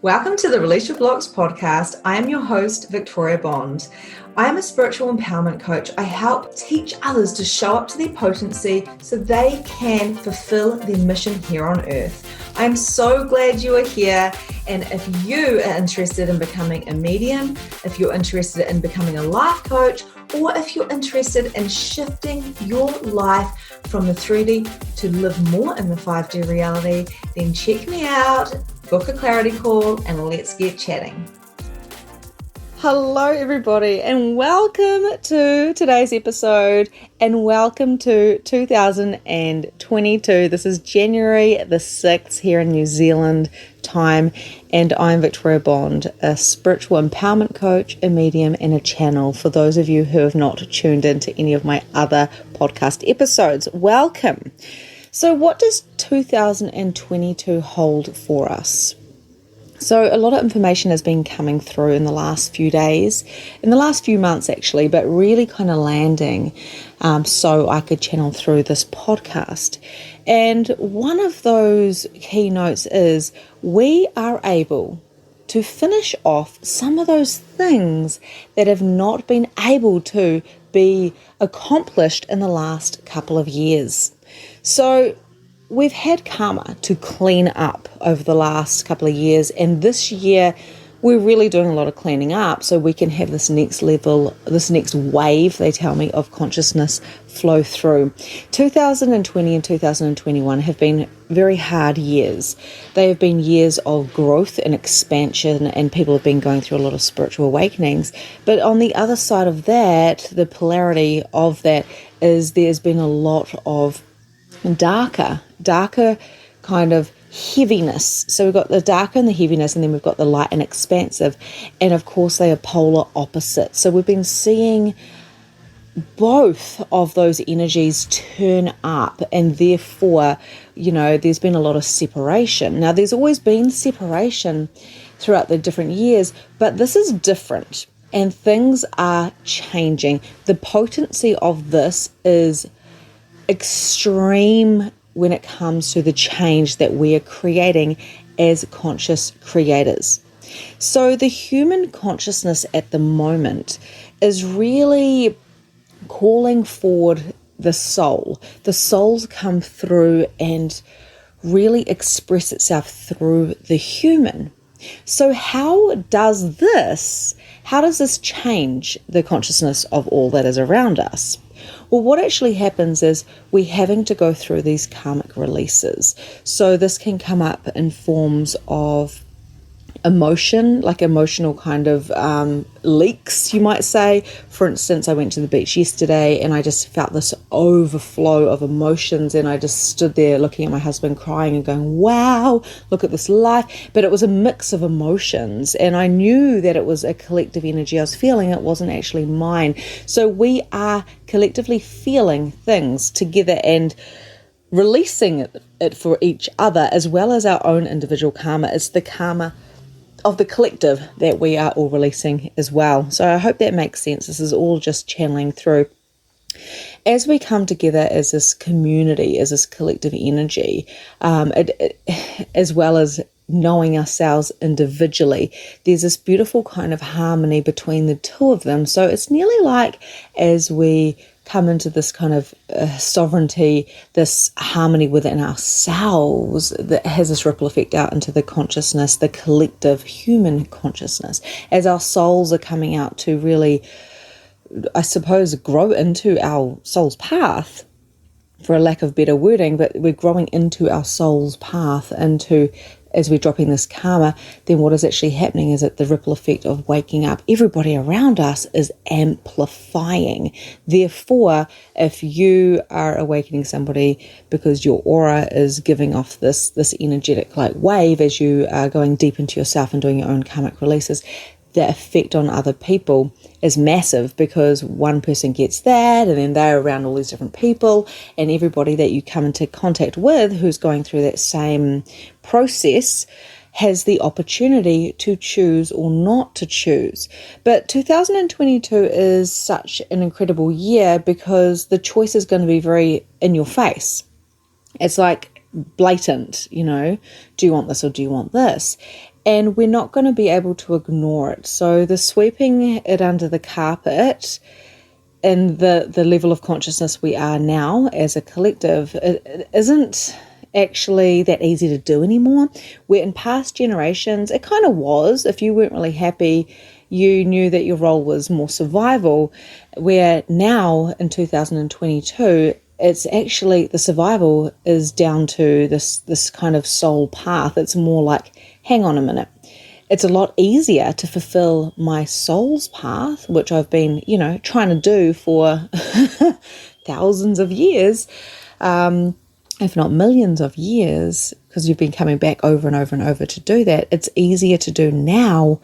Welcome to the Release Your Blocks podcast. I am your host, Victoria Bond. I am a spiritual empowerment coach. I help teach others to show up to their potency so they can fulfill their mission here on earth. I am so glad you are here. And if you are interested in becoming a medium, if you're interested in becoming a life coach, or if you're interested in shifting your life from the 3D to live more in the 5D reality, then check me out, book a clarity call, and let's get chatting. Hello everybody, and welcome to today's episode, and welcome to 2022. This is January the 6th here in New Zealand time, and I'm Victoria Bond, a spiritual empowerment coach, a medium, and a channel. For those of you who have not tuned into any of my other podcast episodes, welcome. So what does 2022 hold for us? So a lot of information has been coming through in the last few days, in the last few months actually, but really kind of landing so I could channel through this podcast. And one of those keynotes is we are able to finish off some of those things that have not been able to be accomplished in the last couple of years. So we've had karma to clean up over the last couple of years, and this year we're really doing a lot of cleaning up so we can have this next level, this next wave, they tell me, of consciousness flow through. 2020 and 2021 have been very hard years. They have been years of growth and expansion, and people have been going through a lot of spiritual awakenings. But on the other side of that, the polarity of that is there's been a lot of darker kind of heaviness. So we've got the darker and the heaviness, and then we've got the light and expansive, and of course they are polar opposites. So we've been seeing both of those energies turn up, and therefore, there's been a lot of separation. Now, there's always been separation throughout the different years, but this is different, and things are changing. The potency of this is extreme when it comes to the change that we are creating as conscious creators. So the human consciousness at the moment is really calling forward the soul. The soul's come through and really express itself through the human. So how does this change the consciousness of all that is around us? Well, what actually happens is we're having to go through these karmic releases. So this can come up in forms of emotion, like emotional kind of leaks, you might say. For instance, I went to the beach yesterday and I just felt this overflow of emotions, and I just stood there looking at my husband crying and going, wow, look at this life. But it was a mix of emotions, and I knew that it was a collective energy I was feeling. It wasn't actually mine. So we are collectively feeling things together and releasing it for each other, as well as our own individual karma. It's the karma of the collective that we are all releasing as well. So I hope that makes sense. This is all just channeling through. As we come together as this community, as this collective energy, as well as knowing ourselves individually, there's this beautiful kind of harmony between the two of them. So it's nearly like as we come into this kind of sovereignty, this harmony within ourselves that has this ripple effect out into the consciousness, the collective human consciousness, as our souls are coming out to really, I suppose, grow into our soul's path, for a lack of better wording, but we're growing into our soul's path, as we're dropping this karma. Then what is actually happening is that the ripple effect of waking up everybody around us is amplifying. Therefore, if you are awakening somebody because your aura is giving off this energetic like wave as you are going deep into yourself and doing your own karmic releases, the effect on other people is massive, because one person gets that, and then they're around all these different people, and everybody that you come into contact with who's going through that same process has the opportunity to choose or not to choose. But 2022 is such an incredible year because the choice is going to be very in your face. It's like blatant, do you want this or do you want this? And we're not going to be able to ignore it. So the sweeping it under the carpet and the level of consciousness we are now as a collective, it isn't actually that easy to do anymore. Where in past generations, it kind of was. If you weren't really happy, you knew that your role was more survival, where now in 2022, it's actually the survival is down to this kind of soul path. It's more like, hang on a minute. It's a lot easier to fulfill my soul's path, which I've been, trying to do for thousands of years, if not millions of years, because you've been coming back over and over and over to do that. It's easier to do now,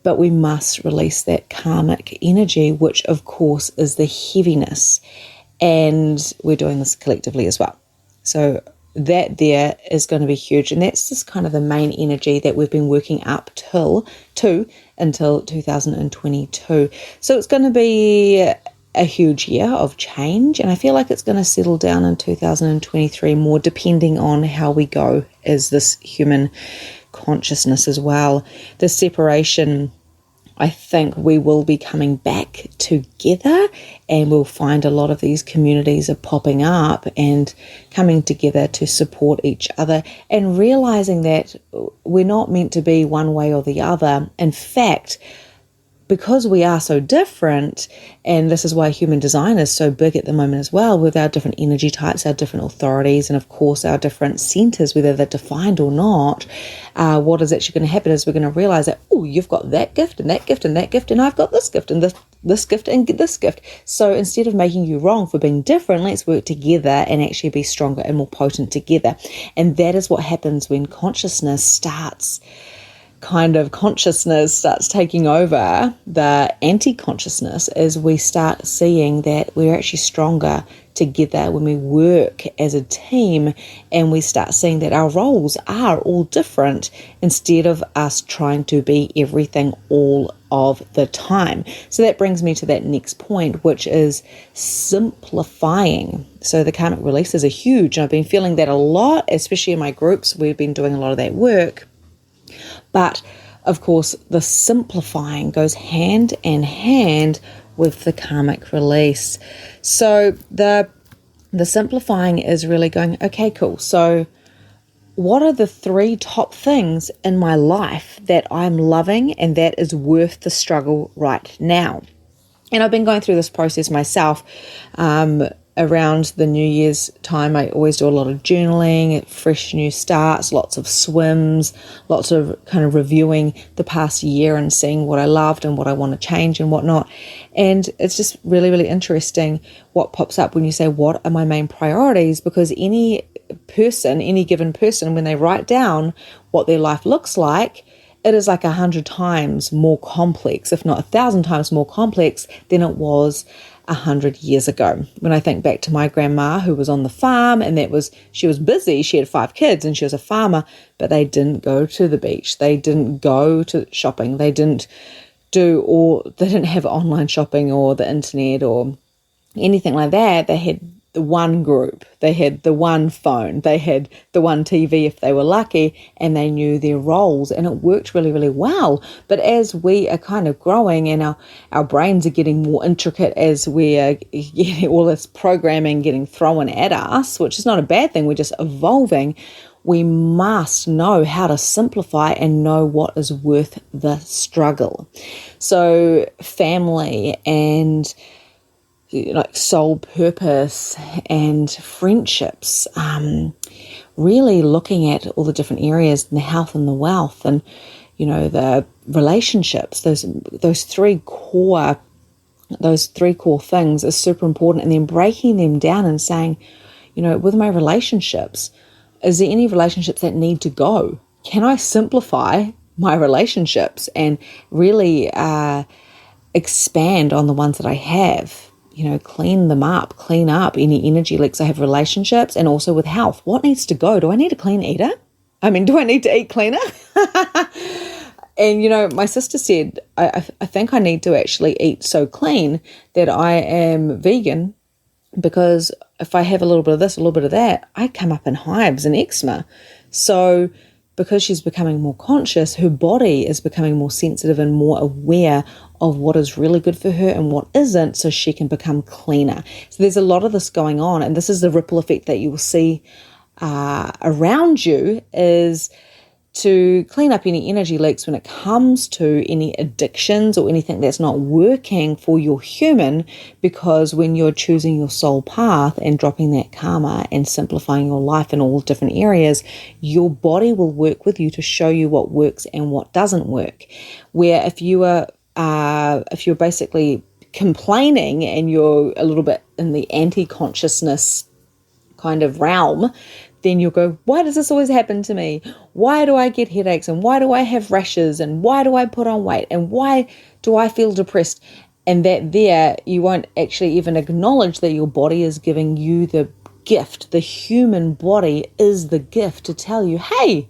but we must release that karmic energy, which of course is the heaviness. And we're doing this collectively as well. So that there is going to be huge. And that's just kind of the main energy that we've been working up until 2022. So it's going to be a huge year of change. And I feel like it's going to settle down in 2023 more, depending on how we go as this human consciousness as well. The separation, I think we will be coming back together, and we'll find a lot of these communities are popping up and coming together to support each other, and realizing that we're not meant to be one way or the other. In fact, because we are so different, and this is why human design is so big at the moment as well, with our different energy types, our different authorities, and of course our different centers, whether they're defined or not, what is actually going to happen is we're going to realize that, oh, you've got that gift and that gift and that gift, and I've got this gift and this gift and this gift. So instead of making you wrong for being different, let's work together and actually be stronger and more potent together. And that is what happens when consciousness starts taking over the anti-consciousness, as we start seeing that we're actually stronger together when we work as a team, and we start seeing that our roles are all different instead of us trying to be everything all of the time. So that brings me to that next point, which is simplifying. So the karmic releases are huge, and I've been feeling that a lot, especially in my groups. We've been doing a lot of that work. But of course, the simplifying goes hand in hand with the karmic release. So the simplifying is really going, okay, cool. So what are the 3 top things in my life that I'm loving and that is worth the struggle right now? And I've been going through this process myself. Around the New Year's time, I always do a lot of journaling, fresh new starts, lots of swims, lots of kind of reviewing the past year and seeing what I loved and what I want to change and whatnot. And it's just really, really interesting what pops up when you say, what are my main priorities? Because any given person, when they write down what their life looks like, it is like 100 times more complex, if not 1,000 times more complex than it was 100 years ago. When I think back to my grandma, who was on the farm, and she was busy, she had 5 kids and she was a farmer, but they didn't go to the beach, they didn't go to shopping, they didn't have online shopping or the internet or anything like that. They had the one group, they had the one phone, they had the one TV if they were lucky, and they knew their roles, and it worked really, really well. But as we are kind of growing and our brains are getting more intricate, as we are getting all this programming getting thrown at us, which is not a bad thing, we're just evolving, we must know how to simplify and know what is worth the struggle. So family and like soul purpose and friendships, really looking at all the different areas, and the health and the wealth, and the relationships, those three core things are super important. And then breaking them down and saying, with my relationships, is there any relationships that need to go? Can I simplify my relationships and really expand on the ones that I have? Clean them up, clean up any energy leaks I have, relationships, and also with health. What needs to go? Do I need a clean eater? Do I need to eat cleaner? And, my sister said, I think I need to actually eat so clean that I am vegan, because if I have a little bit of this, a little bit of that, I come up in hives and eczema. So because she's becoming more conscious, her body is becoming more sensitive and more aware of what is really good for her and what isn't, so she can become cleaner. So there's a lot of this going on, and this is the ripple effect that you will see around you, is to clean up any energy leaks when it comes to any addictions or anything that's not working for your human, because when you're choosing your soul path and dropping that karma and simplifying your life in all different areas, your body will work with you to show you what works and what doesn't work. Where if you're basically complaining and you're a little bit in the anti-consciousness kind of realm, then you'll go, why does this always happen to me? Why do I get headaches? And why do I have rashes? And why do I put on weight? And why do I feel depressed? And that there, you won't actually even acknowledge that your body is giving you the gift. The human body is the gift to tell you, hey,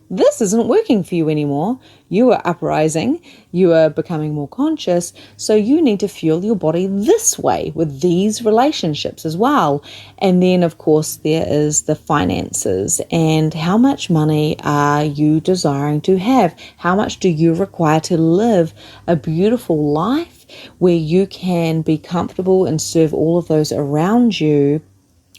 this isn't working for you anymore. You are uprising. You are becoming more conscious. So you need to fuel your body this way with these relationships as well. And then, of course, there is the finances and how much money are you desiring to have? How much do you require to live a beautiful life where you can be comfortable and serve all of those around you?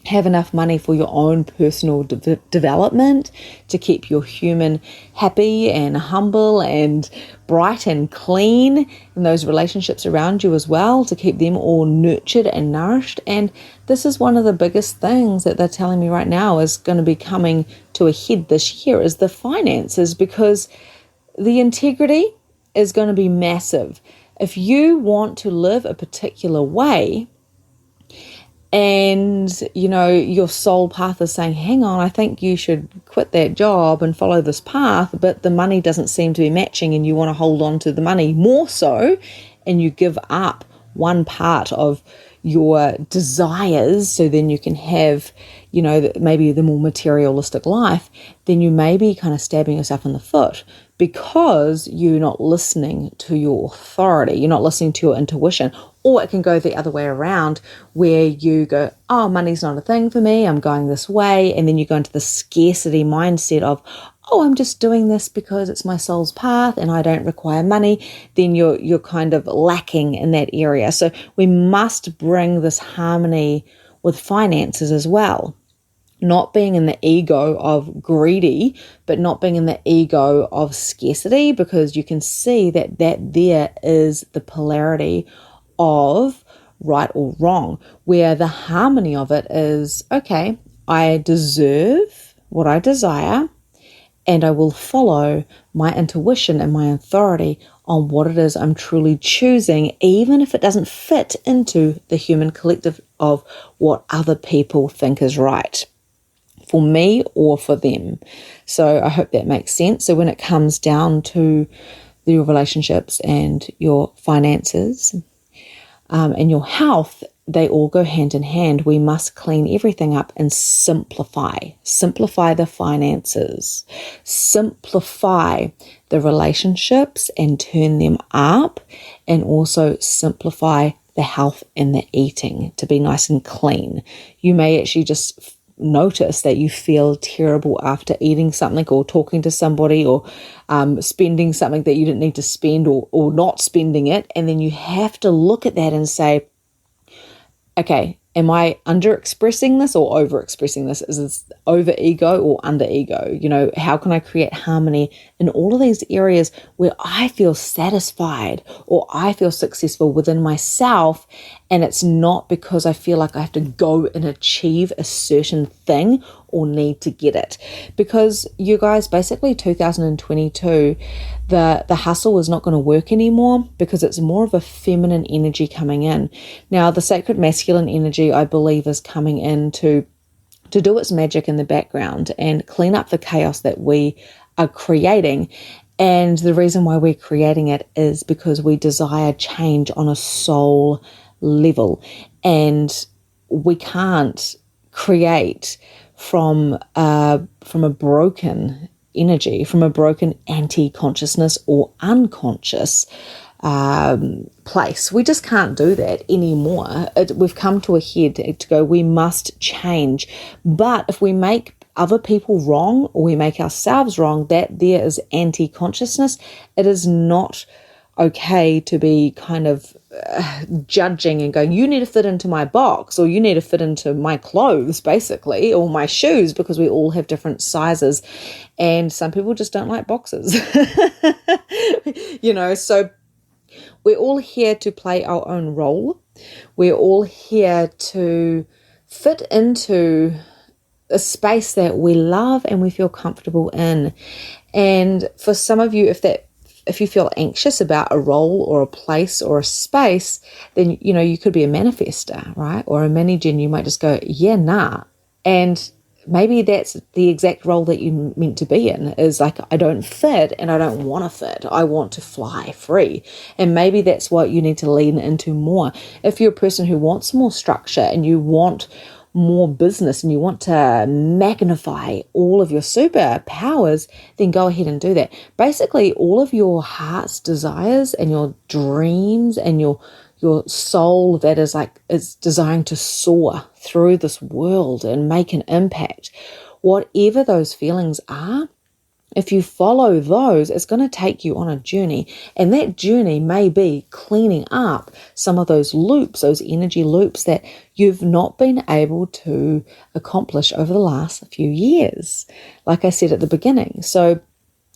Have enough money for your own personal development, to keep your human happy and humble and bright and clean, and those relationships around you as well, to keep them all nurtured and nourished. And this is one of the biggest things that they're telling me right now is going to be coming to a head this year, is the finances, because the integrity is going to be massive. If you want to live a particular way, and your soul path is saying, hang on, I think you should quit that job and follow this path, but the money doesn't seem to be matching and you want to hold on to the money more so, and you give up one part of your desires so then you can have maybe the more materialistic life, then you may be kind of stabbing yourself in the foot, because you're not listening to your authority, you're not listening to your intuition. Or it can go the other way around, where you go, oh, money's not a thing for me, I'm going this way. And then you go into the scarcity mindset of, oh, I'm just doing this because it's my soul's path and I don't require money. Then you're kind of lacking in that area. So we must bring this harmony with finances as well. Not being in the ego of greedy, but not being in the ego of scarcity, because you can see that there is the polarity of right or wrong, where the harmony of it is, okay, I deserve what I desire, and I will follow my intuition and my authority on what it is I'm truly choosing, even if it doesn't fit into the human collective of what other people think is right for me or for them. So I hope that makes sense. So when it comes down to your relationships and your finances and your health, they all go hand in hand. We must clean everything up and simplify the finances, simplify the relationships and turn them up, and also simplify the health and the eating to be nice and clean. You may actually just notice that you feel terrible after eating something or talking to somebody or spending something that you didn't need to spend, or not spending it. And then you have to look at that and say, okay, am I under expressing this or over expressing this? Is this over ego or under ego? How can I create harmony in all of these areas where I feel satisfied or I feel successful within myself? And it's not because I feel like I have to go and achieve a certain thing or need to get it. Because you guys, basically 2022, the hustle is not going to work anymore, because it's more of a feminine energy coming in. Now, the sacred masculine energy, I believe, is coming in to do its magic in the background and clean up the chaos that we are creating. And the reason why we're creating it is because we desire change on a soul level, and we can't create from a broken energy, from a broken anti-consciousness or unconscious place. We just can't do that anymore. We've come to a head to go, we must change. But if we make other people wrong or we make ourselves wrong, that there is anti-consciousness. It is not okay to be kind of judging and going, you need to fit into my box, or you need to fit into my clothes, basically, or my shoes, because we all have different sizes. And some people just don't like boxes. So we're all here to play our own role. We're all here to fit into a space that we love and we feel comfortable in. And for some of you, if you feel anxious about a role or a place or a space, then, you could be a manifester, right? Or a manager, and you might just go, yeah, nah. And maybe that's the exact role that you're meant to be in, is like, I don't fit and I don't want to fit. I want to fly free. And maybe that's what you need to lean into more. If you're a person who wants more structure and you want more business and you want to magnify all of your superpowers, then go ahead and do that. Basically, all of your heart's desires and your dreams and your soul that is desiring to soar through this world and make an impact, whatever those feelings are, if you follow those, it's going to take you on a journey. And that journey may be cleaning up some of those loops, those energy loops that you've not been able to accomplish over the last few years, like I said at the beginning. So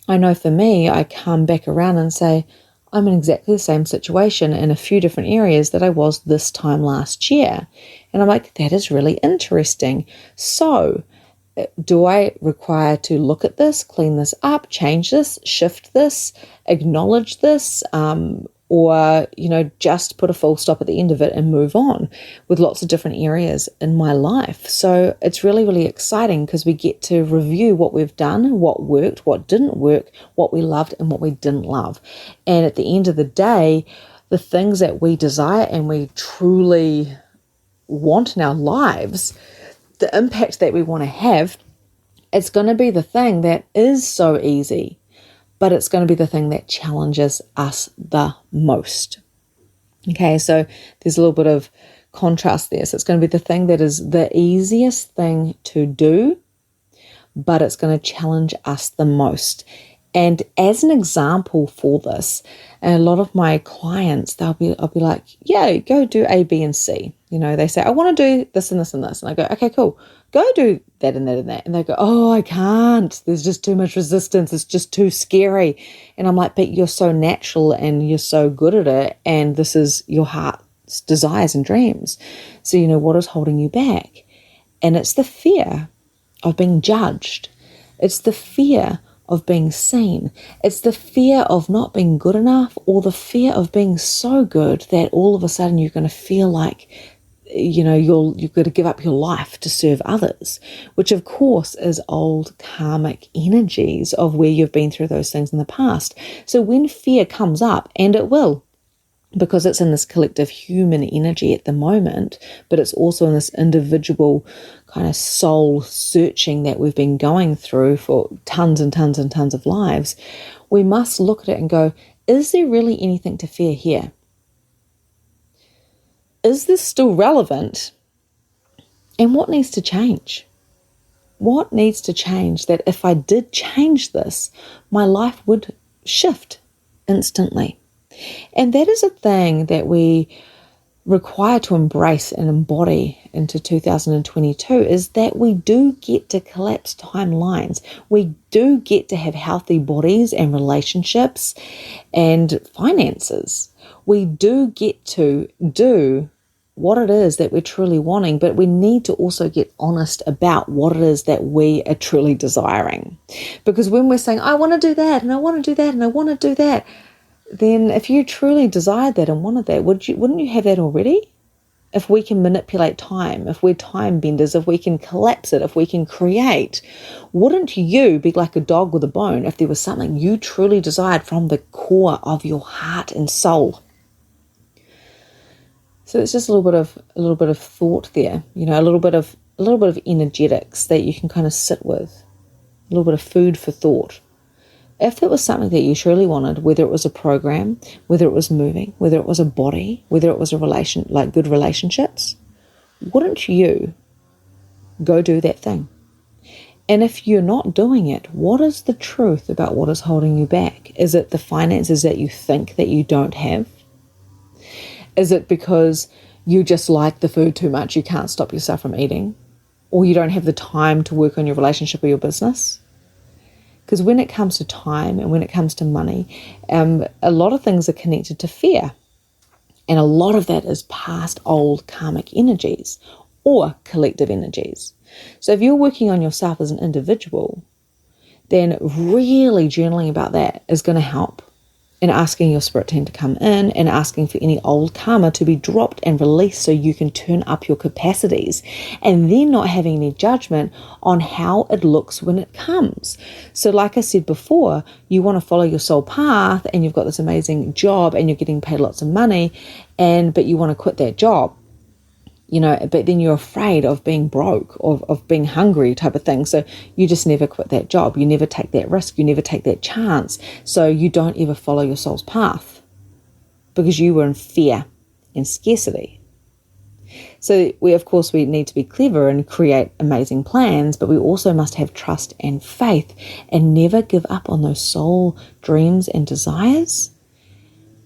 I know for me, I come back around and say, I'm in exactly the same situation in a few different areas that I was this time last year. And I'm like, that is really interesting. So do I require to look at this, clean this up, change this, shift this, acknowledge this, or, just put a full stop at the end of it and move on with lots of different areas in my life? So it's really, really exciting because we get to review what we've done, what worked, what didn't work, what we loved and what we didn't love. And at the end of the day, the things that we desire and we truly want in our lives, the impact that we want to have, it's going to be the thing that is so easy, but it's going to be the thing that challenges us the most. Okay, so there's a little bit of contrast there. So it's going to be the thing that is the easiest thing to do, but it's going to challenge us the most. And as an example for this, a lot of my clients, I'll be like, yeah, go do A, B, and C. They say, I want to do this and this and this. And I go, okay, cool. Go do that and that and that. And they go, oh, I can't. There's just too much resistance. It's just too scary. And I'm like, but you're so natural and you're so good at it. And this is your heart's desires and dreams. So, what is holding you back? And it's the fear of being judged. It's the fear of being seen. It's the fear of not being good enough, or the fear of being so good that all of a sudden you're going to feel like, you've got to give up your life to serve others, which of course is old karmic energies of where you've been through those things in the past. So when fear comes up, and it will, because it's in this collective human energy at the moment, but it's also in this individual kind of soul searching that we've been going through for tons and tons and tons of lives, we must look at it and go, is there really anything to fear here? Is this still relevant? And what needs to change? What needs to change that if I did change this, my life would shift instantly? And that is a thing that we require to embrace and embody into 2022, is that we do get to collapse timelines. We do get to have healthy bodies and relationships and finances. We do get to do what it is that we're truly wanting, but we need to also get honest about what it is that we are truly desiring. Because when we're saying, I want to do that, and I want to do that, and I want to do that, then if you truly desired that and wanted that, wouldn't you have that already? If we can manipulate time, if we're time benders, if we can collapse it, if we can create, wouldn't you be like a dog with a bone if there was something you truly desired from the core of your heart and soul? So it's just a little bit of thought there, a little bit of energetics that you can kind of sit with, a little bit of food for thought. if it was something that you truly wanted, whether it was a program, whether it was moving, whether it was a body, whether it was a relation, like good relationships, wouldn't you go do that thing? And if you're not doing it, what is the truth about what is holding you back? Is it the finances that you think that you don't have? Is it because you just like the food too much, you can't stop yourself from eating? Or you don't have the time to work on your relationship or your business? Because when it comes to time and when it comes to money, a lot of things are connected to fear. And a lot of that is past old karmic energies or collective energies. So if you're working on yourself as an individual, then really journaling about that is going to help, and asking your spirit team to come in and asking for any old karma to be dropped and released so you can turn up your capacities, and then not having any judgment on how it looks when it comes. So like I said before, you want to follow your soul path and you've got this amazing job and you're getting paid lots of money, but you want to quit that job. But then you're afraid of being broke, of being hungry type of thing. So you just never quit that job. You never take that risk. You never take that chance. So you don't ever follow your soul's path because you were in fear and scarcity. So we need to be clever and create amazing plans, but we also must have trust and faith and never give up on those soul dreams and desires.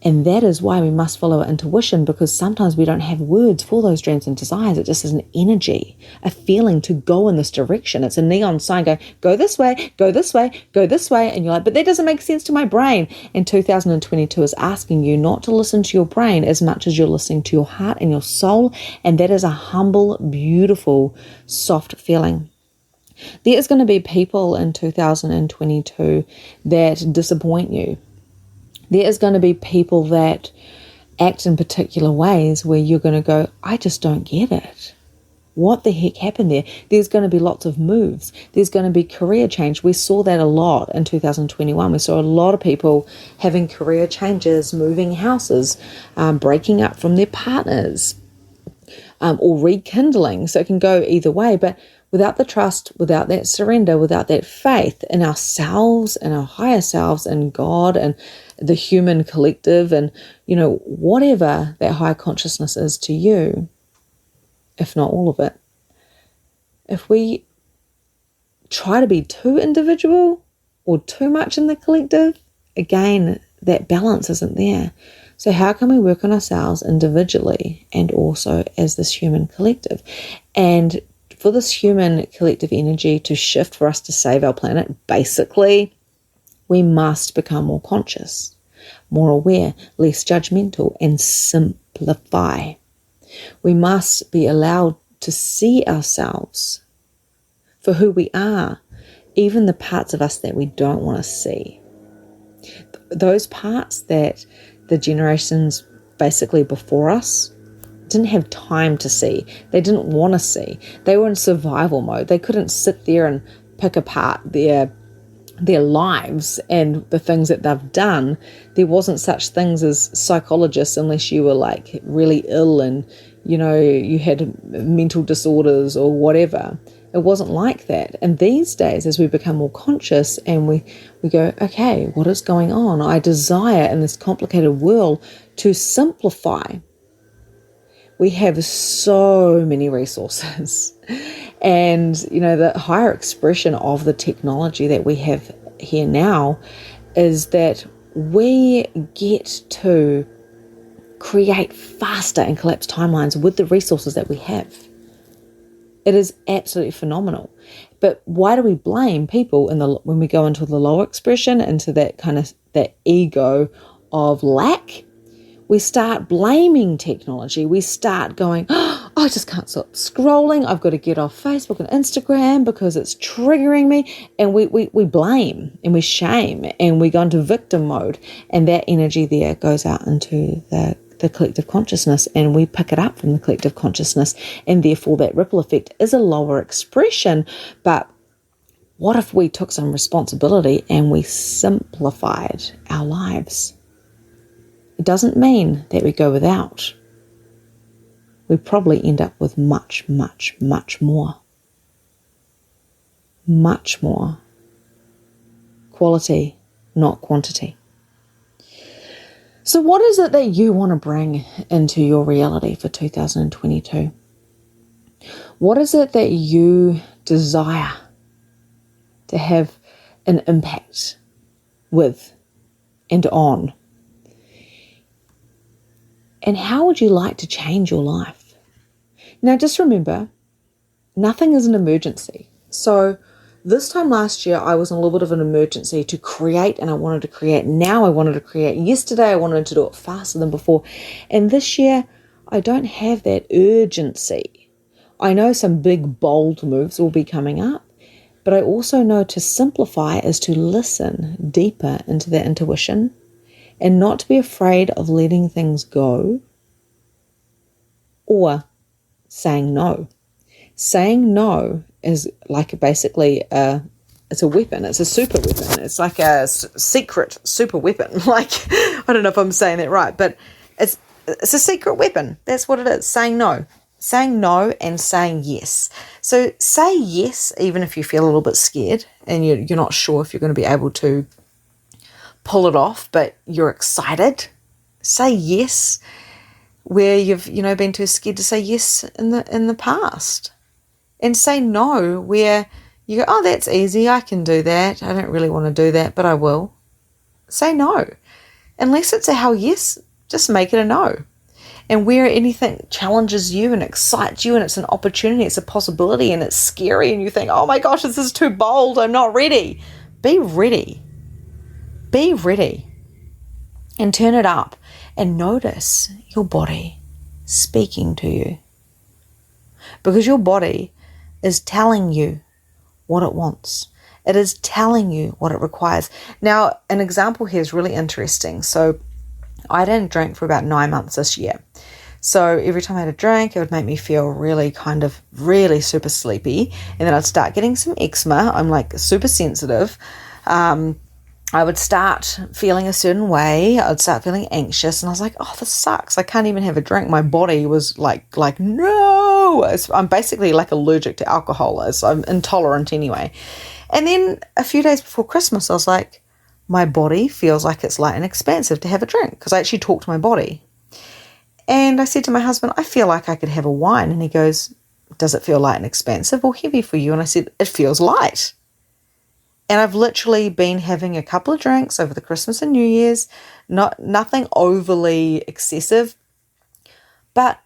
And that is why we must follow our intuition, because sometimes we don't have words for those dreams and desires. It just is an energy, a feeling to go in this direction. It's a neon sign going, go this way, go this way, go this way. And you're like, but that doesn't make sense to my brain. And 2022 is asking you not to listen to your brain as much as you're listening to your heart and your soul. And that is a humble, beautiful, soft feeling. There is going to be people in 2022 that disappoint you. There is going to be people that act in particular ways where you're going to go, I just don't get it. What the heck happened there? There's going to be lots of moves. There's going to be career change. We saw that a lot in 2021. We saw a lot of people having career changes, moving houses, breaking up from their partners, or rekindling. So it can go either way. But without the trust, without that surrender, without that faith in ourselves and our higher selves and God and the human collective and, whatever that high consciousness is to you, if not all of it, if we try to be too individual or too much in the collective, again, that balance isn't there. So how can we work on ourselves individually and also as this human collective? And for this human collective energy to shift, for us to save our planet, basically, we must become more conscious, more aware, less judgmental, and simplify. We must be allowed to see ourselves for who we are, even the parts of us that we don't want to see. Those parts that the generations basically before us didn't have time to see. They didn't want to see. They were in survival mode. They couldn't sit there and pick apart their lives and the things that they've done. There wasn't such things as psychologists unless you were like really ill and you had mental disorders or whatever. It wasn't like that. And these days, as we become more conscious and we go, okay, what is going on? I desire in this complicated world to simplify. We have so many resources. And, the higher expression of the technology that we have here now is that we get to create faster and collapse timelines with the resources that we have. It is absolutely phenomenal. But why do we blame people when we go into the lower expression, into that kind of that ego of lack? We start blaming technology. We start going, oh, I just can't stop scrolling. I've got to get off Facebook and Instagram because it's triggering me. And we blame and we shame and we go into victim mode. And that energy there goes out into the collective consciousness, and we pick it up from the collective consciousness. And therefore that ripple effect is a lower expression. But what if we took some responsibility and we simplified our lives? It doesn't mean that we go without. We probably end up with much, much, much more. Much more quality, not quantity. So what is it that you want to bring into your reality for 2022? What is it that you desire to have an impact with and on? And how would you like to change your life? Now, just remember, nothing is an emergency. So this time last year, I was in a little bit of an emergency to create, and I wanted to create now. I wanted to create yesterday. I wanted to do it faster than before. And this year, I don't have that urgency. I know some big, bold moves will be coming up, but I also know to simplify is to listen deeper into that intuition and not to be afraid of letting things go or saying no. Saying no is like basically it's a weapon. It's a super weapon. It's like a secret super weapon. Like, I don't know if I'm saying that right, but it's a secret weapon. That's what it is. Saying no. Saying no and saying yes. So say yes, even if you feel a little bit scared and you're not sure if you're going to be able to pull it off, but you're excited. Say yes where you've been too scared to say yes in the past. And say no where you go, oh, that's easy, I can do that. I don't really want to do that, but I will. Say no. Unless it's a hell yes, just make it a no. And where anything challenges you and excites you and it's an opportunity, it's a possibility and it's scary and you think, oh my gosh, this is too bold, I'm not ready. Be ready. Be ready. And turn it up and notice your body speaking to you. Because your body is telling you what it wants. It is telling you what it requires. Now, an example here is really interesting. So I didn't drink for about 9 months this year. So every time I had a drink, it would make me feel really super sleepy. And then I'd start getting some eczema. I'm like super sensitive. I would start feeling a certain way. I'd start feeling anxious. And I was like, oh, this sucks. I can't even have a drink. My body was like no. I'm basically like allergic to alcohol. So I'm intolerant anyway. And then a few days before Christmas, I was like, my body feels like it's light and expansive to have a drink, because I actually talked to my body. And I said to my husband, I feel like I could have a wine. And he goes, does it feel light and expansive or heavy for you? And I said, it feels light. And I've literally been having a couple of drinks over the Christmas and New Year's, nothing overly excessive, but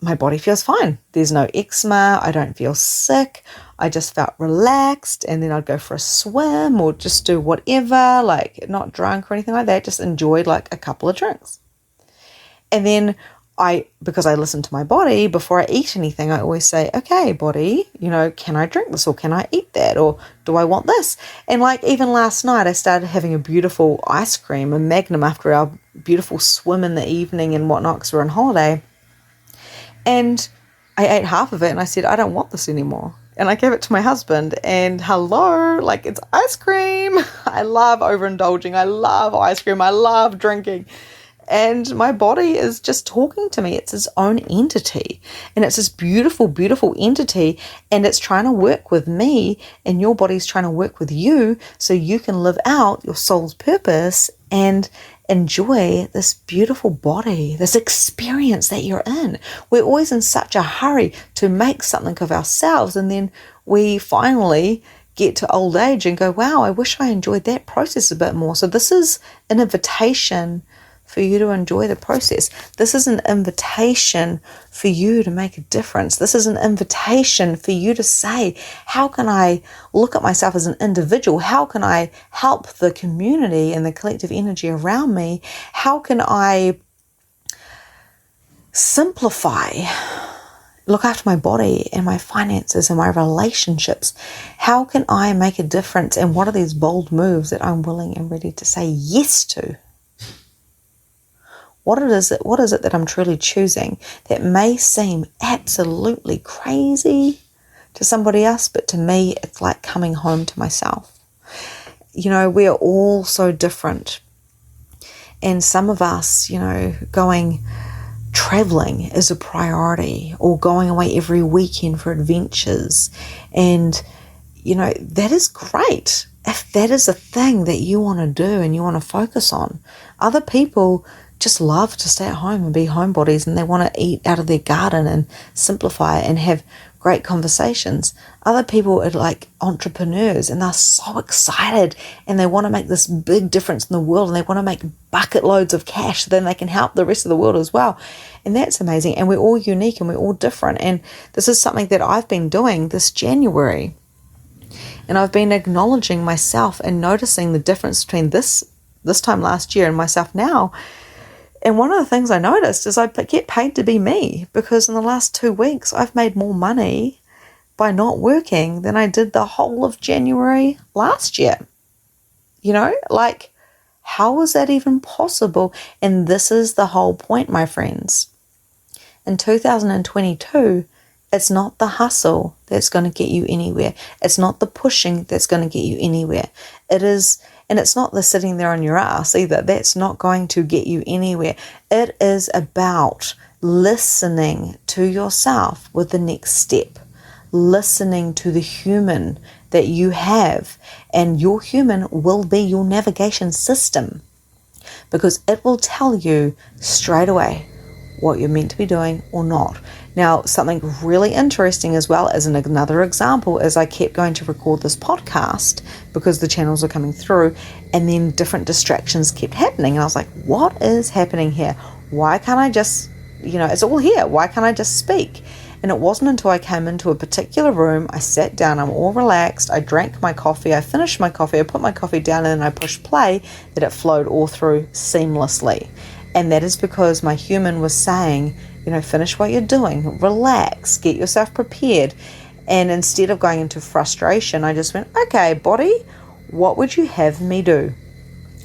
my body feels fine. There's no eczema. I don't feel sick. I just felt relaxed, and then I'd go for a swim or just do whatever, like not drunk or anything like that, just enjoyed like a couple of drinks. And then because I listen to my body before I eat anything, I always say, okay, body, can I drink this or can I eat that or do I want this? And like even last night, I started having a beautiful ice cream, a Magnum, after our beautiful swim in the evening and whatnot, because we're on holiday. And I ate half of it and I said, I don't want this anymore. And I gave it to my husband, and hello, like, it's ice cream. I love overindulging. I love ice cream. I love drinking. And my body is just talking to me. It's its own entity. And it's this beautiful, beautiful entity. And it's trying to work with me. And your body's trying to work with you so you can live out your soul's purpose and enjoy this beautiful body, this experience that you're in. We're always in such a hurry to make something of ourselves. And then we finally get to old age and go, wow, I wish I enjoyed that process a bit more. So this is an invitation for you to enjoy the process. This is an invitation for you to make a difference. This is an invitation for you to say, how can I look at myself as an individual? How can I help the community and the collective energy around me? How can I simplify, look after my body and my finances and my relationships? How can I make a difference? And what are these bold moves that I'm willing and ready to say yes to? What is it that I'm truly choosing that may seem absolutely crazy to somebody else, but to me, it's like coming home to myself. We are all so different. And some of us, traveling is a priority, or going away every weekend for adventures. And, that is great. if that is a thing that you want to do and you want to focus on. Other people just love to stay at home and be homebodies, and they want to eat out of their garden and simplify and have great conversations. Other people are like entrepreneurs, and they're so excited and they want to make this big difference in the world, and they want to make bucket loads of cash so then they can help the rest of the world as well. And that's amazing. And we're all unique and we're all different. And this is something that I've been doing this January. And I've been acknowledging myself and noticing the difference between this time last year and myself now. And one of the things I noticed is I get paid to be me, because in the last 2 weeks, I've made more money by not working than I did the whole of January last year. How is that even possible? And this is the whole point, my friends. In 2022, it's not the hustle that's going to get you anywhere. It's not the pushing that's going to get you anywhere. And it's not the sitting there on your ass either. That's not going to get you anywhere. It is about listening to yourself with the next step. Listening to the human that you have. And your human will be your navigation system, because it will tell you straight away what you're meant to be doing or not. Now, something really interesting as well as another example is I kept going to record this podcast because the channels are coming through, and then different distractions kept happening. And I was like, what is happening here? Why can't I just, it's all here. Why can't I just speak? And it wasn't until I came into a particular room, I sat down, I'm all relaxed, I drank my coffee, I finished my coffee, I put my coffee down, and then I pushed play, that it flowed all through seamlessly. And that is because my human was saying, finish what you're doing, relax, get yourself prepared. And instead of going into frustration, I just went, okay, body, what would you have me do?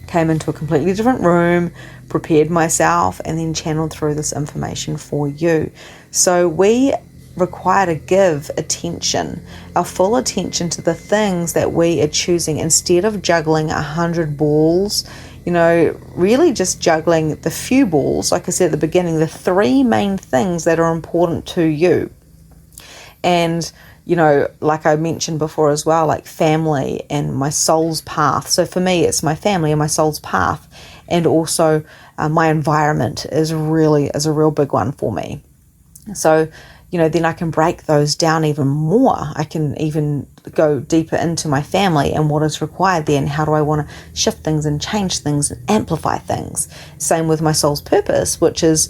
Came into a completely different room, prepared myself, and then channeled through this information for you. So we require to give attention, our full attention, to the things that we are choosing, instead of juggling 100 balls. Really just juggling the few balls, like I said at the beginning, the 3 main things that are important to you. And, like I mentioned before as well, like family and my soul's path. So for me, it's my family and my soul's path. And also my environment is a real big one for me. So, then I can break those down even more. I can even go deeper into my family and what is required there, and how do I want to shift things and change things and amplify things. Same with my soul's purpose, which is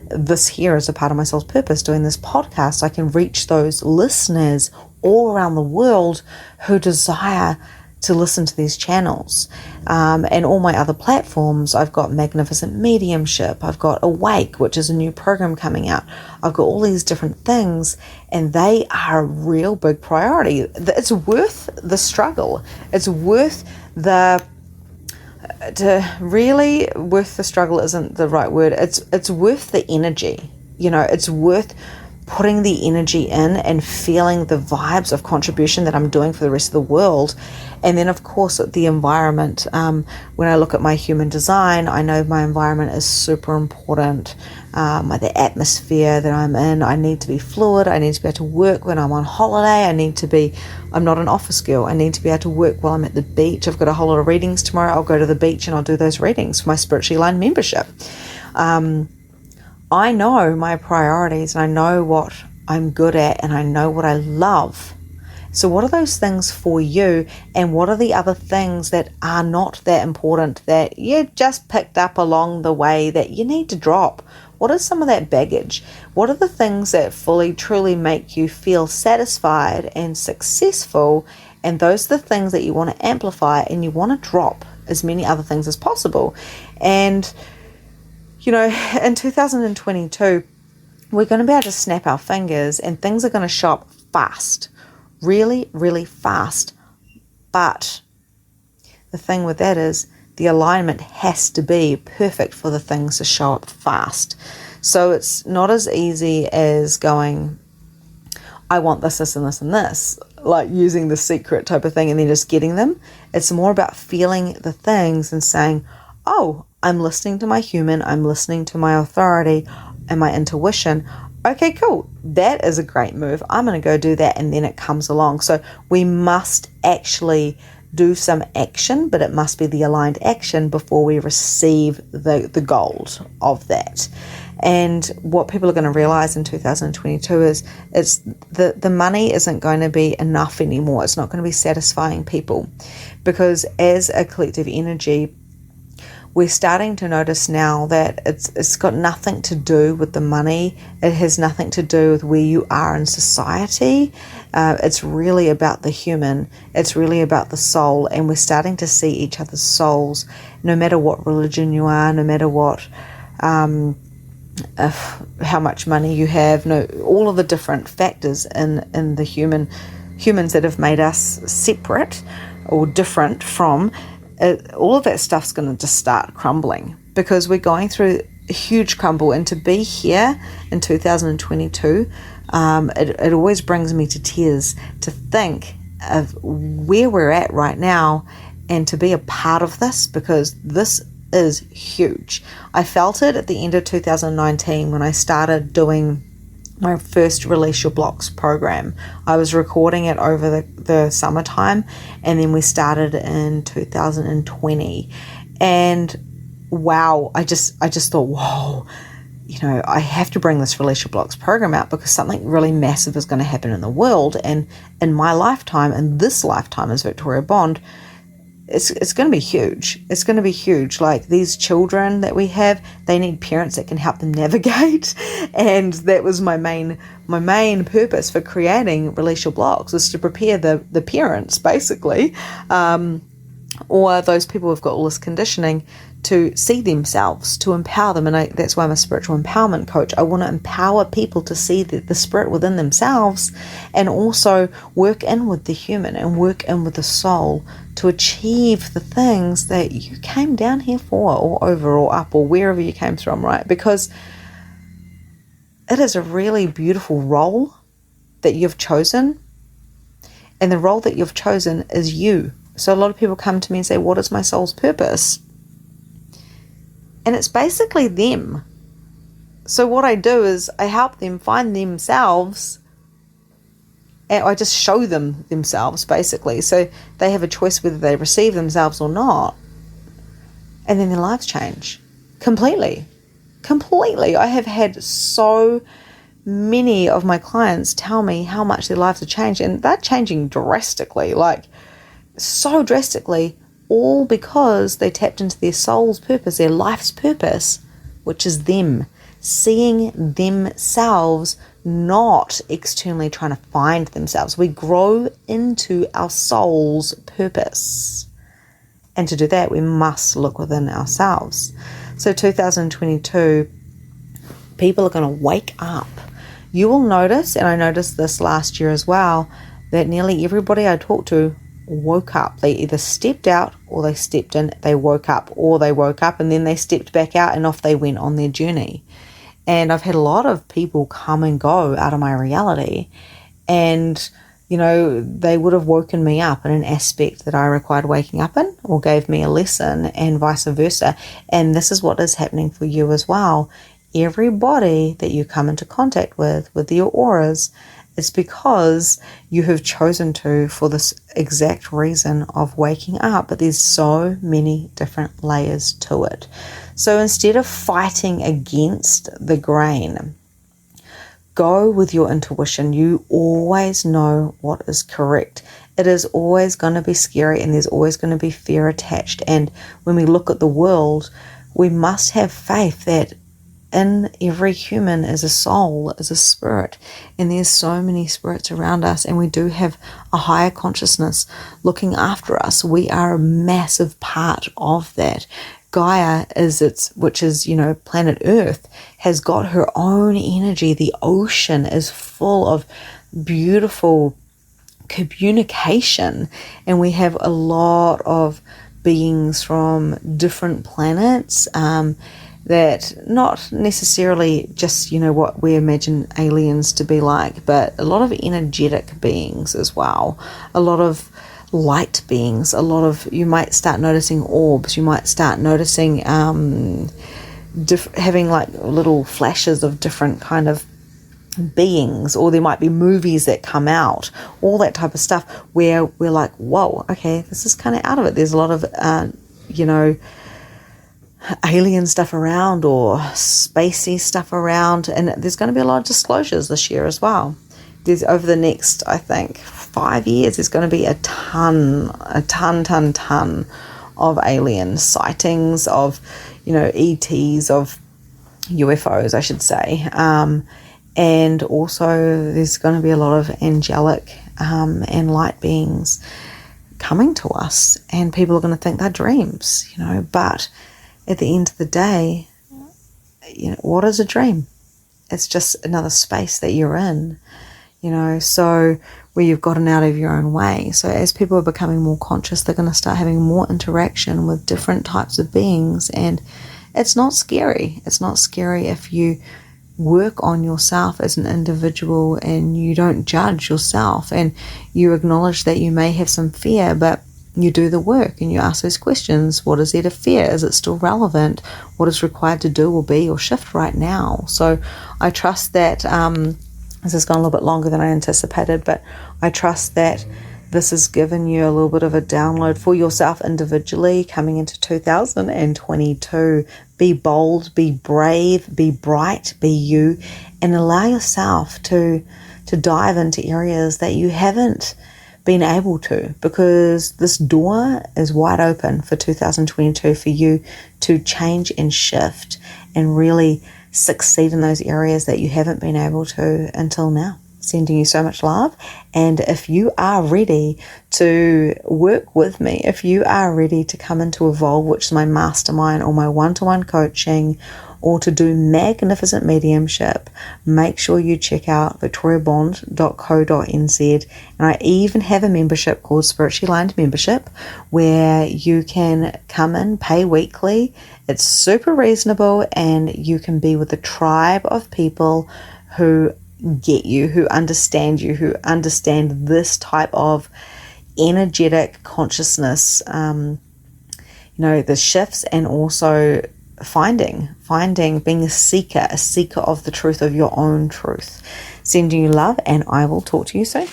this here is a part of my soul's purpose, doing this podcast. I can reach those listeners all around the world who desire to listen to these channels. And all my other platforms, I've got Magnificent Mediumship, I've got Awake, which is a new program coming out. I've got all these different things, and they are a real big priority. It's worth the struggle. It's worth worth the struggle isn't the right word. It's worth the energy. It's worth putting the energy in and feeling the vibes of contribution that I'm doing for the rest of the world. And then, of course, the environment. When I look at my human design, I know my environment is super important. The atmosphere that I'm in, I need to be fluid. I need to be able to work when I'm on holiday. I'm not an office girl. I need to be able to work while I'm at the beach. I've got a whole lot of readings tomorrow. I'll go to the beach and I'll do those readings for my Spiritually Aligned membership. I know my priorities, and I know what I'm good at, and I know what I love. So what are those things for you, and what are the other things that are not that important that you just picked up along the way that you need to drop? What is some of that baggage? What are the things that fully, truly make you feel satisfied and successful? And those are the things that you want to amplify, and you want to drop as many other things as possible. And in 2022, we're going to be able to snap our fingers, and things are going to show up fast, really, really fast. But the thing with that is the alignment has to be perfect for the things to show up fast. So it's not as easy as going, I want this, this, and this, and this, like using the secret type of thing and then just getting them. It's more about feeling the things and saying, oh, I'm listening to my human, I'm listening to my authority and my intuition. Okay, cool. That is a great move. I'm going to go do that, and then it comes along. So we must actually do some action, but it must be the aligned action before we receive the gold of that. And what people are going to realize in 2022 is the money isn't going to be enough anymore. It's not going to be satisfying people, because as a collective energy, we're starting to notice now that it's got nothing to do with the money. It has nothing to do with where you are in society. It's really about the human. It's really about the soul. And we're starting to see each other's souls, no matter what religion you are, no matter what, how much money you have, all of the different factors in the humans that have made us separate or different from. All of that stuff's going to just start crumbling, because we're going through a huge crumble. And to be here in 2022, it always brings me to tears to think of where we're at right now and to be a part of this, because this is huge. I felt it at the end of 2019 when I started doing my first Release Your Blocks program. I was recording it over the summertime, and then we started in 2020. And wow, I just thought, whoa, I have to bring this Release Your Blocks program out, because something really massive is going to happen in the world. And in my lifetime, in this lifetime as Victoria Bond, it's going to be huge. It's going to be huge. Like, these children that we have, they need parents that can help them navigate. And that was my main purpose for creating Release Your Blocks, was to prepare the parents, basically, or those people who've got all this conditioning, to see themselves, to empower them. And that's why I'm a spiritual empowerment coach. I want to empower people to see the spirit within themselves, and also work in with the human and work in with the soul to achieve the things that you came down here for, or over or up, or wherever you came from, right? Because it is a really beautiful role that you've chosen, and the role that you've chosen is you. So a lot of people come to me and say, what is my soul's purpose? And it's basically them. So what I do is I help them find themselves, and I just show them themselves, basically. So they have a choice whether they receive themselves or not. And then their lives change completely. Completely. I have had so many of my clients tell me how much their lives have changed, and they're changing drastically, like so drastically, all because they tapped into their soul's purpose, their life's purpose, which is them, seeing themselves, not externally trying to find themselves. We grow into our soul's purpose. And to do that, we must look within ourselves. So 2022, people are going to wake up. You will notice, and I noticed this last year as well, that nearly everybody I talked to woke up. They either stepped out or they stepped in. They woke up, or they woke up and then they stepped back out, and off they went on their journey. And I've had a lot of people come and go out of my reality, and they would have woken me up in an aspect that I required waking up in, or gave me a lesson, and vice versa. And this is what is happening for you as well. Everybody that you come into contact with your auras, it's because you have chosen to, for this exact reason of waking up. But there's so many different layers to it. So instead of fighting against the grain, go with your intuition. You always know what is correct. It is always going to be scary, and there's always going to be fear attached. And when we look at the world, we must have faith that in every human is a soul, is a spirit, and there's so many spirits around us, and we do have a higher consciousness looking after us. We are a massive part of that. Gaia which is planet Earth, has got her own energy. The ocean is full of beautiful communication, and we have a lot of beings from different planets, that not necessarily just, what we imagine aliens to be like, but a lot of energetic beings as well, a lot of light beings, you might start noticing orbs, you might start noticing having like little flashes of different kind of beings, or there might be movies that come out, all that type of stuff where we're like, whoa, okay, this is kind of out of it. There's a lot of, alien stuff around or spacey stuff around, and there's going to be a lot of disclosures this year as well. There's over the next, I think, 5 years, there's going to be a ton of alien sightings, of, ETs, of UFOs, I should say. And also there's going to be a lot of angelic and light beings coming to us, and people are going to think they're dreams, but at the end of the day, what is a dream? It's just another space that you're in, so where you've gotten out of your own way. So as people are becoming more conscious, they're going to start having more interaction with different types of beings, and it's not scary. It's not scary if you work on yourself as an individual and you don't judge yourself, and you acknowledge that you may have some fear, but you do the work and you ask those questions. What is there to fear? Is it still relevant? What is required to do or be or shift right now? So I trust that this has gone a little bit longer than I anticipated, but I trust that this has given you a little bit of a download for yourself individually coming into 2022. Be bold, be brave, be bright, be you, and allow yourself to dive into areas that you haven't been able to, because this door is wide open for 2022 for you to change and shift and really succeed in those areas that you haven't been able to until now. Sending you so much love. And if you are ready to work with me, if you are ready to come into Evolve, which is my mastermind or my one-to-one coaching, or to do magnificent mediumship, make sure you check out victoriabond.co.nz. And I even have a membership called Spiritually Aligned Membership, where you can come in, pay weekly. It's super reasonable, and you can be with a tribe of people who get you, who understand you, who understand this type of energetic consciousness, the shifts, and also finding, being a seeker of the truth, of your own truth. Sending you love, and I will talk to you soon.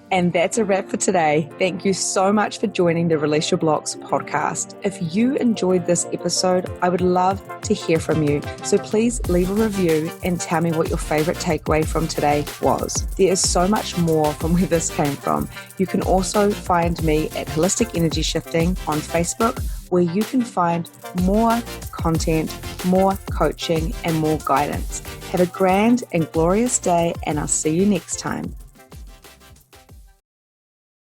And that's a wrap for today. Thank you so much for joining the Release Your Blocks podcast. If you enjoyed this episode, I would love to hear from you. So please leave a review and tell me what your favorite takeaway from today was. There is so much more from where this came from. You can also find me at Holistic Energy Shifting on Facebook, where you can find more content, more coaching, and more guidance. Have a grand and glorious day, and I'll see you next time.